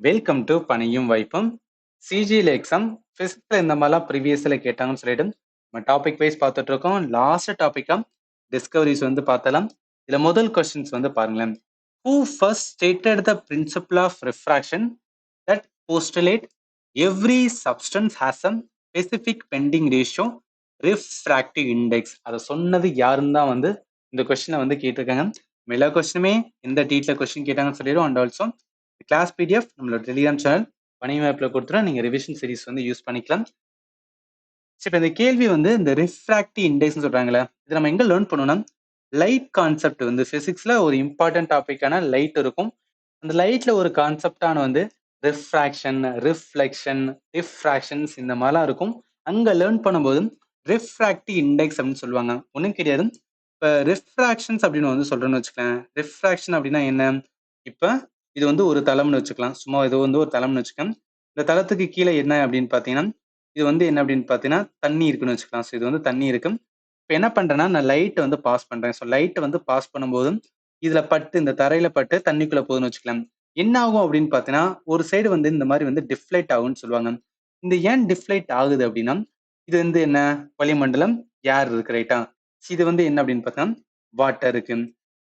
Welcome to பணியும் வாய்ப்பும். CGL exam பிசிக்ஸ்ல இந்த மாதிரிலாம் ப்ரீவியஸ்ல கேட்டாங்கன்னு சொல்லிட்டு நம்ம டாபிக் வைஸ் பார்த்துட்டு இருக்கோம். லாஸ்ட் டாபிக்கா டிஸ்கவரிஸ் வந்து பார்த்தலாம். இதுல முதல் கொஸ்டின்ஸ் வந்து பாருங்களேன். Who first stated the principle of refraction that postulate every substance has a specific bending ratio refractive index. அதை சொன்னது யாருன்னு தான் வந்து இந்த கொஸ்டினை வந்து கேட்டிருக்காங்க. எல்லா கொஸ்டினுமே எந்த டீட்ல கொஸ்டின் கேட்டாங்கன்னு சொல்லிடும். அண்ட் ஆல்சோ கிளாஸ் பிடிஎஃப் நம்மளோட டெலிகிராம் சேனல் பணியும் ஆப்ல கொடுத்துரும். நீங்க ரிவிஷன் சீரிஸ் வந்து யூஸ் பண்ணிக்கலாம். சரி, இந்த கேள்வி வந்து இந்த ரிஃப்ராக்டிவ் இண்டெக்ஸ் சொல்றாங்களே, இது நம்ம எங்க லேர்ன் பண்ணணும்னா லைட் கான்செப்ட் வந்து பிசிக்ஸ்ல ஒரு இம்பார்ட்டன்ட் டாபிக்கான லைட் இருக்கும். அந்த லைட்ல ஒரு கான்செப்டான வந்து ரிஃப்ராக்ஷன், ரிஃப்ளெக்ஷன், ரிஃப்ராக்ஷன்ஸ் இந்த மாதிரிலாம் இருக்கும். அங்க லேர்ன் பண்ணும்போது ரிஃப்ராக்டிவ் இண்டெக்ஸ் அப்படின்னு சொல்லுவாங்க. ஒன்றும் கிடையாது. இப்போ ரிஃப்ராக்ஷன்ஸ் அப்படின்னு வந்து சொல்றேன்னு வச்சுக்கலாம். ரிஃப்ராக்ஷன் அப்படின்னா என்ன? இப்போ இது வந்து ஒரு தளம்னு வச்சுக்கலாம். சும்மா இது வந்து ஒரு தளம்னு வச்சுக்கலாம். இந்த தளத்துக்கு கீழே என்ன அப்படின்னு பார்த்தீங்கன்னா, இது வந்து என்ன அப்படின்னு பார்த்தீங்கன்னா தண்ணி இருக்குன்னு வச்சுக்கலாம். ஸோ இது வந்து தண்ணி இருக்கு. இப்போ என்ன பண்றேன்னா நான் லைட் வந்து பாஸ் பண்றேன். ஸோ லைட் வந்து பாஸ் பண்ணும்போது இதுல பட்டு இந்த தரையில பட்டு தண்ணிக்குள்ள போகுதுன்னு வச்சுக்கலாம். என்ன ஆகும் அப்படின்னு பார்த்தீங்கன்னா ஒரு சைடு வந்து இந்த மாதிரி வந்து டிஃப்ளைட் ஆகும்னு சொல்லுவாங்க. இந்த ஏன் டிஃப்ளைட் ஆகுது அப்படின்னா இது வந்து என்ன வளிமண்டலம் ஏர் இருக்கு ரைட்டா. இது வந்து என்ன அப்படின்னு பார்த்தீங்கன்னா வாட்டர் இருக்கு.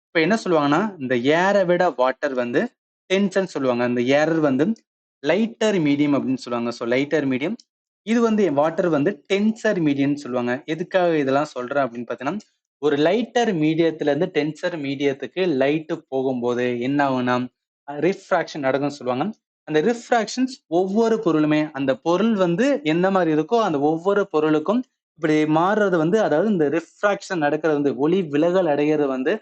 இப்போ என்ன சொல்லுவாங்கன்னா இந்த ஏரை விட வாட்டர் வந்து டென்ஷன் சொல்லுவாங்க. அந்த ஏர் வந்து லைட்டர் மீடியம் அப்படின்னு சொல்லுவாங்க. ஸோ லைட்டர் மீடியம் இது வந்து வாட்டர் வந்து டென்சர் மீடியம்னு சொல்லுவாங்க. எதுக்காக இதெல்லாம் சொல்றேன் அப்படின்னு பார்த்தீங்கன்னா ஒரு லைட்டர் மீடியத்துல இருந்து டென்சர் மீடியத்துக்கு லைட்டு போகும்போது என்ன ஆகும்னா ரிஃப்ராக்ஷன் நடக்கும்னு சொல்லுவாங்க. அந்த ரிஃப்ராக்ஷன்ஸ் ஒவ்வொரு பொருளுமே அந்த பொருள் வந்து எந்த மாதிரி இருக்கோ அந்த ஒவ்வொரு பொருளுக்கும் இப்படி மாறுறது வந்து அதாவது இந்த ரிஃப்ராக்ஷன் நடக்கிறது வந்து ஒளி விலகல் அடைகிறது வந்து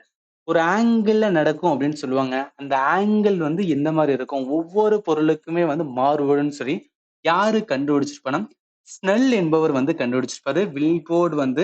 ஒரு ஆங்கிள் நடக்கும் அப்படின்னு சொல்லுவாங்க. அந்த ஆங்கிள் வந்து எந்த மாதிரி இருக்கும் ஒவ்வொரு பொருளுக்குமே வந்து மாறுபடும்னு சொல்லி யாரு கண்டுபிடிச்சிருப்பானா ஸ்னெல் என்பவர் வந்து கண்டுபிடிச்சிருப்பாரு. வில்போர்ட் வந்து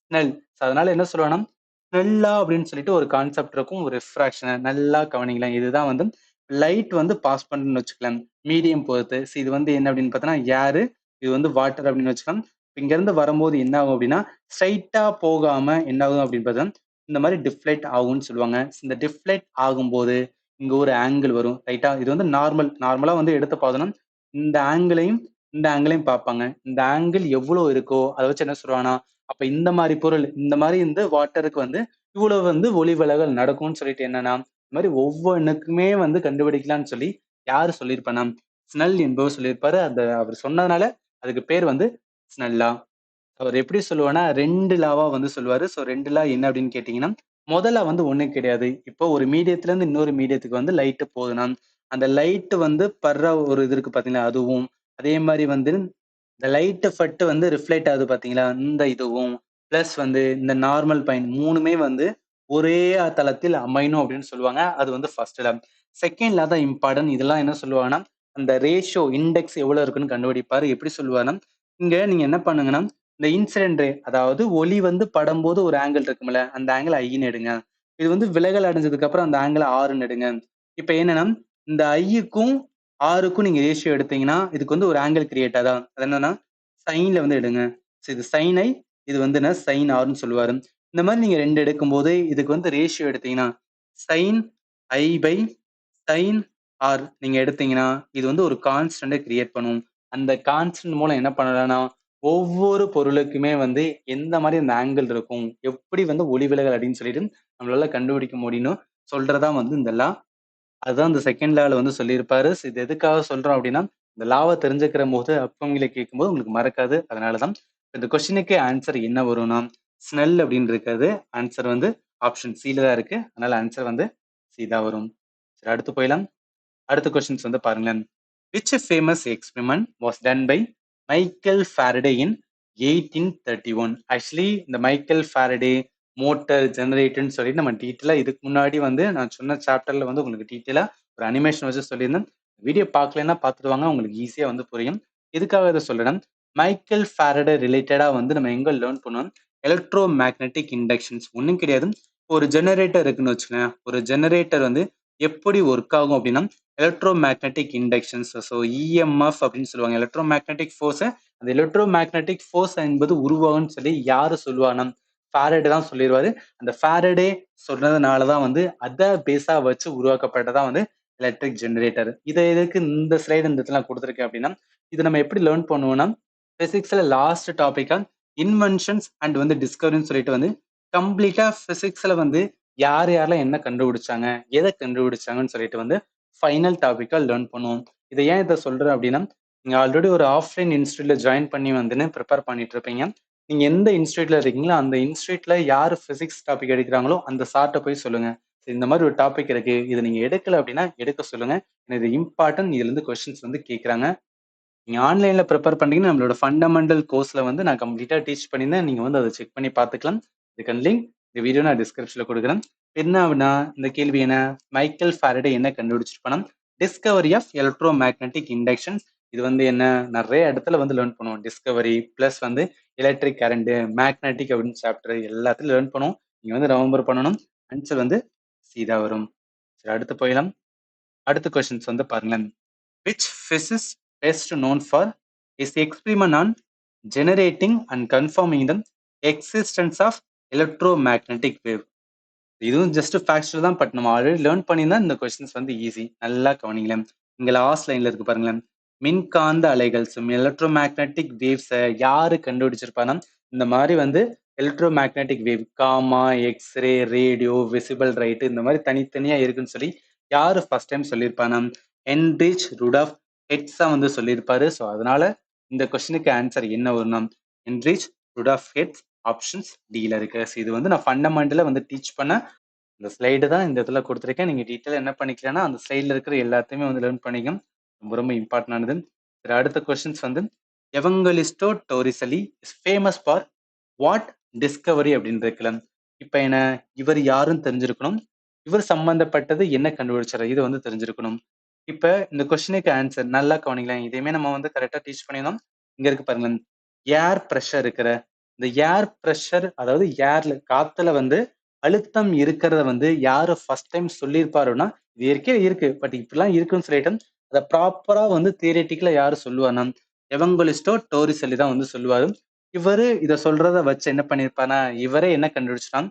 ஸ்னெல். அதனால என்ன சொல்லுவாங்கன்னா ஸ்னெல்லா அப்படின்னு சொல்லிட்டு ஒரு கான்செப்ட் இருக்கும். ஒரு ரிஃப்ராக்ஷனை நல்லா கவனிக்கலாம். இதுதான் வந்து லைட் வந்து பாஸ் பண்ணுன்னு வச்சுக்கலாம் மீடியம் பொறுத்து. இது வந்து என்ன அப்படின்னு பார்த்தோன்னா ஏரு, இது வந்து வாட்டர் அப்படின்னு வச்சுக்கலாம். இங்க இருந்து வரும்போது என்ன ஆகும் அப்படின்னா ஸ்ட்ரைட்டா போகாம என்ன ஆகும் அப்படின்னு பார்த்தா இந்த மாதிரி டிஃப்ளெக்ட் ஆகும்னு சொல்லுவாங்க. இந்த டிஃப்ளெக்ட் ஆகும்போது இங்க ஒரு ஆங்கிள் வரும் ரைட்டா. இது வந்து நார்மலா வந்து எடுத்து பார்த்தோம்னா இந்த ஆங்கிளையும் இந்த ஆங்கிளையும் பார்ப்பாங்க. இந்த ஆங்கிள் எவ்வளவு இருக்கோ அதை வச்சு என்ன சொல்லுவாங்கன்னா அப்ப இந்த மாதிரி பொருள் இந்த மாதிரி இந்த வாட்டருக்கு வந்து இவ்வளவு வந்து ஒளி விலகல் நடக்கும்னு சொல்லிட்டு என்னன்னா இந்த மாதிரி ஒவ்வொன்றுக்குமே வந்து கண்டுபிடிக்கலாம்னு சொல்லி யாரு சொல்லியிருப்பானா ஸ்னெல் என்பவர் சொல்லியிருப்பாரு. அவர் சொன்னதுனால அதுக்கு பேர் வந்து ஸ்னெல்லா. அவர் எப்படி சொல்லுவானா 2 லாவா வந்து சொல்லுவாரு. ஸோ 2 லா என்ன அப்படின்னு கேட்டீங்கன்னா, முதல்ல வந்து ஒண்ணும் கிடையாது. இப்போ ஒரு மீடியத்துல இருந்து இன்னொரு மீடியத்துக்கு வந்து லைட் போகுதுன்னா, அந்த லைட் வந்து படுற ஒரு இது இருக்கு பாத்தீங்களா அதுவும், அதே மாதிரி வந்து இந்த லைட் பட்டு வந்து ரிஃப்ளெக்ட் ஆகுது பாத்தீங்களா இந்த இதுவும், பிளஸ் வந்து இந்த நார்மல் பாயிண்ட் 3மே வந்து ஒரே தளத்தில் அமையணும் அப்படின்னு சொல்லுவாங்க. அது வந்து ஃபர்ஸ்ட் லா. செகண்ட் லா தான் இம்பார்ட்டன்ட். இதெல்லாம் என்ன சொல்லுவாங்கன்னா, அந்த ரேஷியோ இண்டெக்ஸ் எவ்வளவு இருக்குன்னு கண்டுபிடிப்பாரு. எப்படி சொல்லுவாருன்னா, இங்க நீங்க என்ன பண்ணுங்கன்னா இந்த இன்சிடென்ட் ரே அதாவது ஒளி வந்து படும்போது ஒரு ஆங்கிள் இருக்கும்ல அந்த ஆங்கிள் ஐன்னு எடுங்க. இது வந்து விலகல் அடைஞ்சதுக்கு அப்புறம் அந்த ஆங்கிள் ஆறுன்னு எடுங்க. இப்ப என்னன்னா இந்த ஐக்கும் ஆறுக்கும் நீங்க ரேஷியோ எடுத்தீங்கன்னா இதுக்கு வந்து ஒரு ஆங்கிள் கிரியேட் ஆதான். அது என்னன்னா சைன்ல வந்து எடுங்க. இது சைன் ஐ, இது வந்து என்ன சைன் ஆர்னு சொல்லுவாரு. இந்த மாதிரி நீங்க 2 எடுக்கும்போது இதுக்கு வந்து ரேஷியோ எடுத்தீங்கன்னா sine i by sine r நீங்க எடுத்தீங்கன்னா இது வந்து ஒரு கான்ஸ்டன்ட கிரியேட் பண்ணும். அந்த கான்ஸ்டன்ட் மூலம் என்ன பண்ணலாம்னா ஒவ்வொரு பொருளுக்குமே வந்து எந்த மாதிரி அந்த ஆங்கிள் இருக்கும் எப்படி வந்து ஒளி விலகல் அப்படின்னு சொல்லிட்டு நம்மளால கண்டுபிடிக்க முடியும்னு சொல்றதா வந்து இந்த லா. அதுதான் இந்த செகண்ட் லால வந்து சொல்லியிருப்பாரு. இது எதுக்காக சொல்றோம் அப்படின்னா இந்த லாவை தெரிஞ்சுக்கிற போது அப்பவங்களை கேட்கும்போது உங்களுக்கு மறக்காது. அதனாலதான் இந்த கொஸ்டினுக்கு ஆன்சர் என்ன வரும்னா ஸ்னெல் அப்படின்னு இருக்காது. ஆன்சர் வந்து ஆப்ஷன் சில தான் இருக்கு. அதனால ஆன்சர் வந்து சி தான் வரும். சரி, அடுத்து போயிடலாம். அடுத்த கொஸ்டின்ஸ் வந்து பாருங்களேன். Which famous experiment was done by Michael Faraday in 1831? Actually இந்த மைக்கேல் ஃபாரடே மோட்டர் ஜெனரேட்டர்னு சொல்லி நம்ம டீட்டெயிலா இதுக்கு முன்னாடி வந்து நான் சொன்ன சாப்டர்ல வந்து உங்களுக்கு டீட்டெயிலா ஒரு அனிமேஷன் வச்சு சொல்லியிருந்தேன். வீடியோ பார்க்கலன்னா பார்த்துட்டு வாங்க, உங்களுக்கு ஈஸியா வந்து புரியும். எதுக்காக இதை சொல்றேன் மைக்கேல் ஃபாரடே ரிலேட்டடா வந்து நம்ம எங்க லேர்ன் பண்ணுவோம் எலக்ட்ரோ மேக்னெட்டிக் இண்டக்ஷன்ஸ். ஒன்றும் கிடையாது. ஒரு ஜெனரேட்டர் இருக்குன்னு வச்சுக்கோங்க. ஒரு ஜெனரேட்டர் வந்து எப்படி ஒர்க் ஆகும் அப்படின்னா electro magnetic inductions. So EMF அப்படின்னு சொல்லுவாங்க. Electro magnetic force. அந்த எலக்ட்ரோ மேக்னெட்டிக் ஃபோர்ஸ் என்பது உருவாகும்னு சொல்லி யாரு சொல்லுவானா ஃபாரடே தான் சொல்லிடுவாரு. அந்த ஃபாரடே சொன்னதுனாலதான் வந்து அதை பேஸா வச்சு உருவாக்கப்பட்டதான் வந்து எலக்ட்ரிக் ஜெனரேட்டர். இதை எதுக்கு இந்த ஸ்லைடு இந்த இடத்துல நான் கொடுத்துருக்கேன் அப்படின்னா, இது நம்ம எப்படி லேர்ன் பண்ணுவோம்னா, பிசிக்ஸ்ல லாஸ்ட் டாபிக்கா இன்வென்ஷன்ஸ் அண்ட் வந்து டிஸ்கவரின்னு சொல்லிட்டு வந்து கம்ப்ளீட்டா பிசிக்ஸ்ல வந்து யார் யாரெல்லாம் என்ன கண்டுபிடிச்சாங்க, எதை கண்டுபிடிச்சாங்கன்னு சொல்லிட்டு வந்து ஃபைனல் டாபிக்கா லேர்ன் பண்ணுவோம். இதை ஏன் இதை சொல்றேன் அப்படின்னா, நீங்க ஆல்ரெடி ஒரு ஆஃப்லைன் இன்ஸ்டியூட்ல ஜாயின் பண்ணி வந்துன்னு ப்ரிப்பேர் பண்ணிட்டு இருப்பீங்க. நீங்க எந்த இன்ஸ்டியூட்ல இருக்கீங்களோ அந்த இன்ஸ்டியூட்ல யார் பிசிக்ஸ் டாபிக் எடுக்கிறாங்களோ அந்த சார்ட்ட போய் சொல்லுங்க. இந்த மாதிரி ஒரு டாபிக் இருக்கு, இதை நீங்க எடுக்கல அப்படின்னா எடுக்க சொல்லுங்க. இது இம்பார்ட்டன்ட், இதுல இருந்து கொஸ்டின்ஸ் வந்து கேட்கறாங்க. நீங்க ஆன்லைன்ல ப்ரிப்பேர் பண்றீங்கன்னா நம்மளோட ஃபண்டமெண்டல் கோர்ஸ்ல வந்து நான் கம்ப்ளீட்டா டீச் பண்ணியிருந்தேன். நீங்க வந்து அதை செக் பண்ணி பார்த்துக்கலாம். இதுக்கான லிங்க் இந்த வீடியோ நான் டிஸ்கிரிப்ஷன்ல கொடுக்குறேன். என்ன அப்படின்னா இந்த கேள்வி என்ன, மைக்கேல் ஃபாரடே என்ன கண்டுபிடிச்சிருப்பானா, discovery of electromagnetic inductions. இது வந்து என்ன, நிறைய இடத்துல வந்து லேர்ன் பண்ணுவோம். டிஸ்கவரி பிளஸ் வந்து எலக்ட்ரிக் கரண்ட், மேக்னெட்டிக் அப்படின்னு சாப்டர் எல்லாத்துலயும் லேர்ன் பண்ணுவோம். நீங்க வந்து நவம்பர் பண்ணணும். ஆன்சர் வந்து சீதா வரும். சரி, அடுத்து போயிடலாம். அடுத்த கொஸ்டின்ஸ் வந்து பாருங்களேன். Which physicist best known for his experiment on generating and confirming the existence of electromagnetic wave? இதுவும் ஜஸ்ட் ஃபேக்சுவல் தான், பட் நம்ம ஆல்ரெடி லேர்ன் பண்ணியிருந்தா இந்த கொஸ்டின்ஸ் வந்து ஈஸி. நல்லா கவனிங்களேன். இங்க லாஸ்ட் லைன்ல இருக்கு பாருங்களேன். மின்காந்த அலைகள் எலக்ட்ரோ மேக்னெட்டிக் வேவ்ஸை யாரு கண்டுபிடிச்சிருப்பானா, இந்த மாதிரி வந்து electro magnetic wave gamma, X ray, radio, visible right இந்த மாதிரி தனித்தனியா இருக்குன்னு சொல்லி யாரு ஃபர்ஸ்ட் டைம் சொல்லியிருப்பானா, ஹென்ரிச் ருடால்ஃப் ஹெட்ஸா வந்து சொல்லியிருப்பாரு. ஸோ அதனால இந்த கொஸ்டினுக்கு ஆன்சர் என்ன வரும்னா ஹென்ரிச் ருடால்ஃப் ஹெட்ஸ், ஆப்ஷன்ஸ் டில இருக்கு. இது வந்து நான் ஃபண்டமெண்டலா வந்து டீச் பண்ண இந்த ஸ்லைடு தான் இந்த இடத்துல கொடுத்துருக்கேன். நீங்க டீட்டெயில் என்ன பண்ணிக்கலாம்னா அந்த ஸ்லைட்ல இருக்கிற எல்லாத்தையுமே வந்து லேர்ன் பண்ணிக்கணும். ரொம்ப ரொம்ப இம்பார்ட்டன்டானது. சரி, அடுத்த கொஸ்டின்ஸ் வந்து Evangelista Torricelli is famous for what discovery அப்படின்னு இருக்குல்ல. இப்ப என்ன, இவர் யாருன்னு தெரிஞ்சிருக்கணும், இவர் சம்பந்தப்பட்டது என்ன கண்டுபிடிச்சாரு இது வந்து தெரிஞ்சிருக்கணும். இப்ப இந்த கொஸ்டினுக்கு ஆன்சர் நல்லா கவனிக்கலாம். இதையுமே நம்ம வந்து கரெக்டா டீச் பண்ணிடணும். இங்க இருக்கு பாருங்க, ஏர் ப்ரெஷர் இருக்கிற இந்த ஏர் ப்ரெஷர், அதாவது ஏர்ல காத்துல வந்து அழுத்தம் இருக்கிறத வந்து யாரு ஃபர்ஸ்ட் டைம் சொல்லியிருப்பாருன்னா, இது ஏற்கனவே இருக்கு பட் இப்படிலாம் இருக்குன்னு சொல்லிட்டு அதை ப்ராப்பரா வந்து தியரிட்டிக்கலா யாரு சொல்லுவானா, எவங்கலிஸ்டோ டோரிசலி தான் வந்து சொல்லுவாரு. இவரு இதை சொல்றத வச்சு என்ன பண்ணிருப்பானா, இவரே என்ன கண்டுபிடிச்சிட்டான்,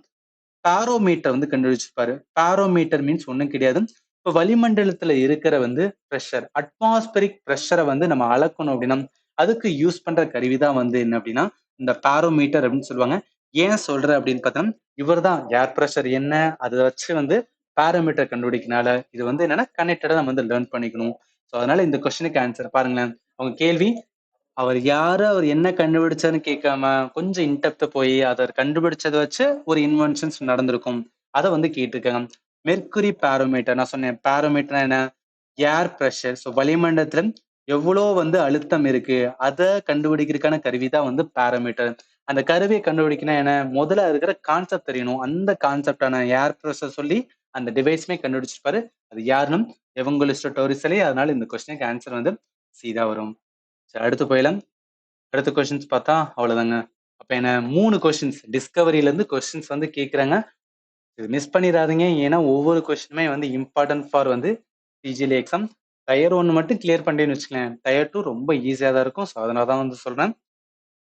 பாரோமீட்டர் வந்து கண்டுபிடிச்சிருப்பாரு. பாரோமீட்டர் மீன்ஸ் ஒண்ணும் கிடையாது, இப்ப வளிமண்டலத்துல இருக்கிற வந்து பிரஷர், அட்மாஸ்பரிக் பிரஷரை வந்து நம்ம அளக்கணும் அப்படின்னா அதுக்கு யூஸ் பண்ற கருவிதான் வந்து என்ன அப்படின்னா இந்த பாரோமீட்டர் அப்படின்னு சொல்லுவாங்க. ஏன் சொல்ற அப்படின்னு பார்த்தோம்னா, இவர் தான் ஏர் பிரஷர் என்ன அதை வச்சு வந்து பாரோமீட்டர் கண்டுபிடிக்கனால இது வந்து என்னன்னா கனெக்டடா நம்ம வந்து லேர்ன் பண்ணிக்கணும். ஸோ அதனால இந்த கொஸ்டினுக்கு ஆன்சர் பாருங்களேன். அவங்க கேள்வி, அவர் யாரு, அவர் என்ன கண்டுபிடிச்சாருன்னு கேட்காம கொஞ்சம் இன்டெப்த் போய் அதை கண்டுபிடிச்சதை வச்சு ஒரு இன்வென்ஷன்ஸ் நடந்திருக்கும் அதை வந்து கேட்டிருக்காங்க. மெர்க்குரி பாரோமீட்டர், நான் சொன்னேன் பாரோமீட்டர் என்ன, ஏர் பிரஷர். ஸோ வளிமண்டலத்துல எவ்வளோ வந்து அழுத்தம் இருக்கு அதை கண்டுபிடிக்கிறதுக்கான கருவி தான் வந்து பாரோமீட்டர். அந்த கருவியை கண்டுபிடிக்கணும் என்ன, முதல்ல இருக்கிற கான்செப்ட் தெரியணும். அந்த கான்செப்டான ஏர் பிரஷர் சொல்லி அந்த டிவைஸுமே கண்டுபிடிச்சிருப்பாரு. அது யாருன்னு எவங்கலிஸ்டோ டோரிசலி. அதனால இந்த கொஸ்டினுக்கு ஆன்சர் வந்து சீதா வரும். சரி, அடுத்து போயிடலாம். அடுத்த கொஸ்டின்ஸ் பார்த்தா அவ்வளவுதாங்க. அப்ப என்ன 3 கொஸ்டின்ஸ் டிஸ்கவரியில இருந்து கொஸ்டின்ஸ் வந்து கேட்கறாங்க. இது மிஸ் பண்ணிடாதீங்க. ஏன்னா ஒவ்வொரு கொஸ்டினுமே வந்து இம்பார்ட்டன்ட் ஃபார் வந்து பிஜிஎல் எக்ஸாம். டயர் 1 மட்டும் கிளியர் பண்ணிட்டேன்னு வச்சுக்கலேன், டயர் 2 ரொம்ப ஈஸியா தான் இருக்கும். ஸோ அதனால தான் வந்து சொல்றேன்.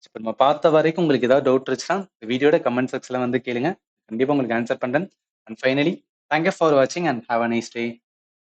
இப்போ நம்ம பார்த்த வரைக்கும் உங்களுக்கு ஏதாவது டவுட் இருந்துச்சுன்னா வீடியோட கமெண்ட் செக்ஷன்ல வந்து கேளுங்க. கண்டிப்பா உங்களுக்கு ஆன்சர் பண்றேன். அண்ட் ஃபைனலி தேங்க்யூ ஃபார் வாட்சிங் and have a nice day.